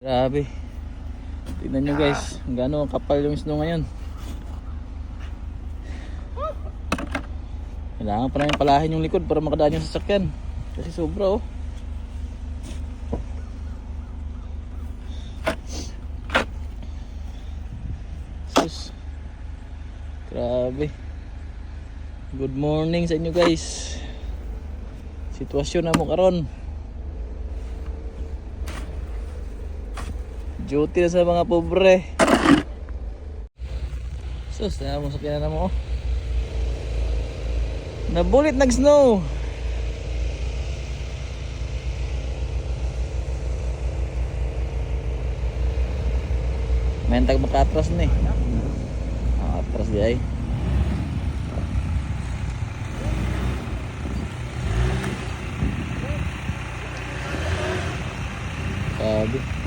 Grabe. Tingnan nyo guys, gaano kapal yung snow ngayon. Kailangan pa namin palahin yung likod para makadaan yung sasakyan. Kasi sobra oh. Sus. Grabe. Good morning sa inyo guys. Sitwasyon na mo karon. Duty na sa mga pobre. Sus, na mo sakyan na mo. Nabulit nag-snow. May tag makatras ni. Atras di ay. Sabi.